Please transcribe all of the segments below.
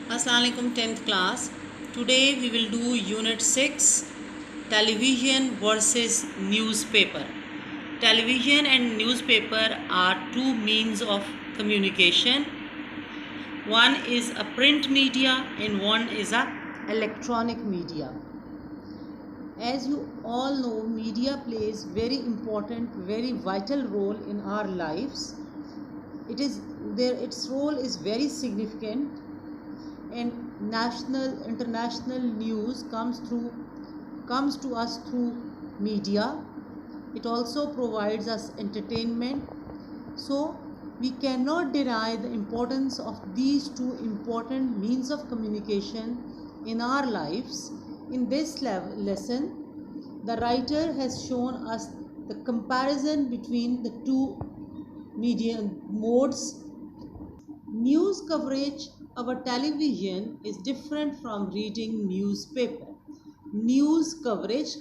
Assalamualaikum 10th class. Today we will do Unit 6 Television versus Newspaper. Television and newspaper are two means of communication. One is a print media and one is a electronic media. As you all know, media plays very important, very vital role in our lives. Its role is very significant, and national international news comes to us through media. It also provides us entertainment, so we cannot deny the importance of these two important means of communication in our lives. In this lesson, the writer has shown us the comparison between the two media modes. News coverage over television is different from reading newspaper. News coverage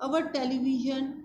over television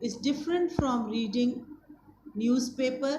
is different from reading newspaper.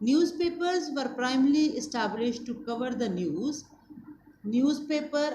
Newspapers were primarily established to cover the news. Newspaper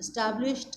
established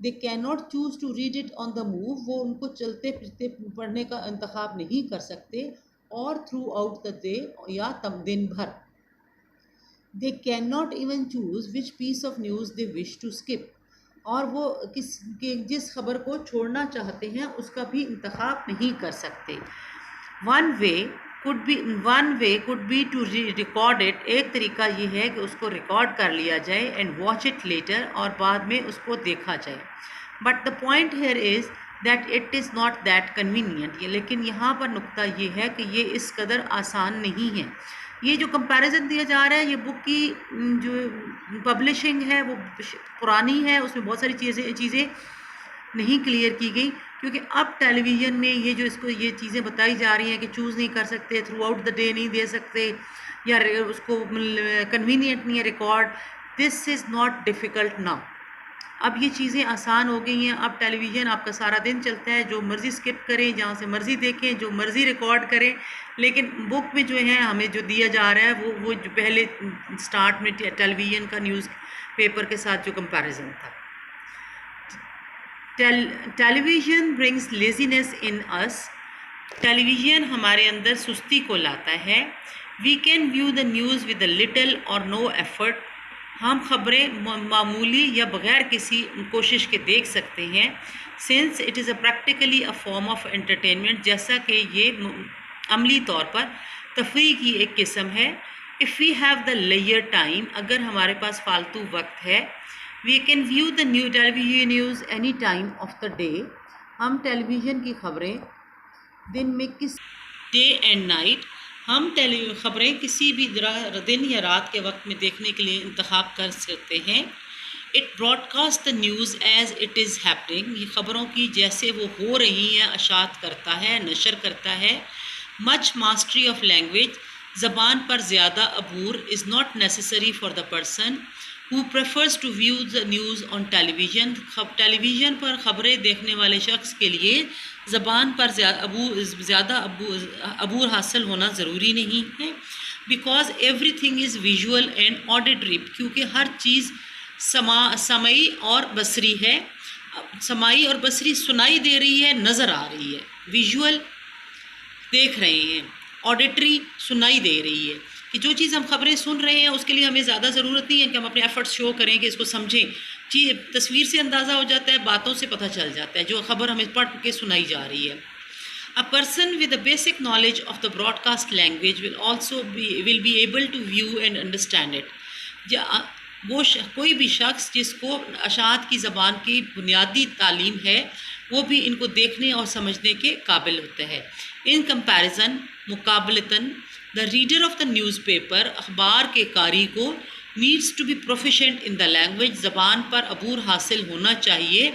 They cannot choose to read it on the move. وہ ان کو چلتے پھرتے پڑھنے کا انتخاب نہیں کر سکتے. اور throughout the day یا دن بھر. They cannot even choose which piece of news they wish to skip. اور وہ جس خبر کو چھوڑنا چاہتے ہیں اس کا بھی انتخاب نہیں کر سکتے. One way could be to record it. ایک طریقہ یہ ہے کہ اس کو ریکارڈ کر لیا جائے and watch it later, اور بعد میں اس کو دیکھا جائے. But the point here is that it is not that convenient. لیکن یہاں پر نقطہ یہ ہے کہ یہ اس قدر آسان نہیں ہے. یہ جو کمپیریزن دیا جا رہا ہے یہ بک کی جو پبلشنگ ہے وہ پرانی ہے, اس میں بہت ساری چیزیں نہیں کلیئر کی گئی, کیونکہ اب ٹیلی ویژن میں یہ جو اس کو یہ چیزیں بتائی جا رہی ہیں کہ چوز نہیں کر سکتے, تھرو آؤٹ دا ڈے نہیں دے سکتے, یا اس کو کنوینئنٹ نہیں ہے record. This is not difficult now. اب یہ چیزیں آسان ہو گئی ہیں. اب ٹیلی ویژن آپ کا سارا دن چلتا ہے, جو مرضی اسکپ کریں, جہاں سے مرضی دیکھیں, جو مرضی ریکارڈ کریں. لیکن بک میں جو ہے ہمیں جو دیا جا رہا ہے وہ جو پہلے سٹارٹ میں ٹیلی ویژن کا نیوز پیپر کے ساتھ جو کمپیریزن تھا. Television brings laziness in us. Television ہمارے اندر سستی کو لاتا ہے. We can view the news with a little or no effort. ہم خبریں معمولی یا بغیر کسی کوشش کے دیکھ سکتے ہیں. Since it is a practically a form of entertainment. جیسا کہ یہ عملی طور پر تفریح کی ایک قسم ہے. اف وی ہیو دا لیئر ٹائم. اگر ہمارے پاس فالتو وقت ہے. We can view the television news any time of the day. ہم ٹیلی ویژن کی خبریں دن میں ڈے اینڈ نائٹ ہم خبریں کسی بھی دن یا رات کے وقت میں دیکھنے کے لیے انتخاب کر سکتے ہیں. It broadcast the news as it is happening. یہ خبروں کی جیسے وہ ہو رہی ہیں اشاعت کرتا ہے, نشر کرتا ہے. Much mastery of language. زبان پر زیادہ عبور is not necessary for the person who prefers to view the news on television. Television پر خبریں دیکھنے والے شخص کے لیے زبان پر زیادہ عبور حاصل ہونا ضروری نہیں ہے. Because every thing is visual and auditory. کیونکہ ہر چیز سمعی اور بصری ہے. سمعی اور بصری سنائی دے رہی ہے, نظر آ رہی ہے. ویژول دیکھ رہے ہیں, آڈیٹری سنائی دے رہی ہے. کہ جو چیز ہم خبریں سن رہے ہیں اس کے لیے ہمیں زیادہ ضرورت نہیں ہے کہ ہم اپنے ایفرٹس شو کریں کہ اس کو سمجھیں. تصویر سے اندازہ ہو جاتا ہے, باتوں سے پتہ چل جاتا ہے جو خبر ہمیں پڑھ کے سنائی جا رہی ہے. A person with a basic knowledge of the broadcast language will be able to view and understand it. وہ کوئی بھی شخص جس کو اشاعت کی زبان کی بنیادی تعلیم ہے وہ بھی ان کو دیکھنے اور سمجھنے کے قابل ہوتا ہے. ان کمپیریزن مقابلتاً the reader of the newspaper اخبار کے قاری کو needs to be proficient in the language. زبان پر عبور حاصل ہونا چاہیے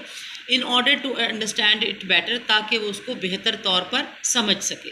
in order to understand it better, تاکہ وہ اس کو بہتر طور پر سمجھ سکے.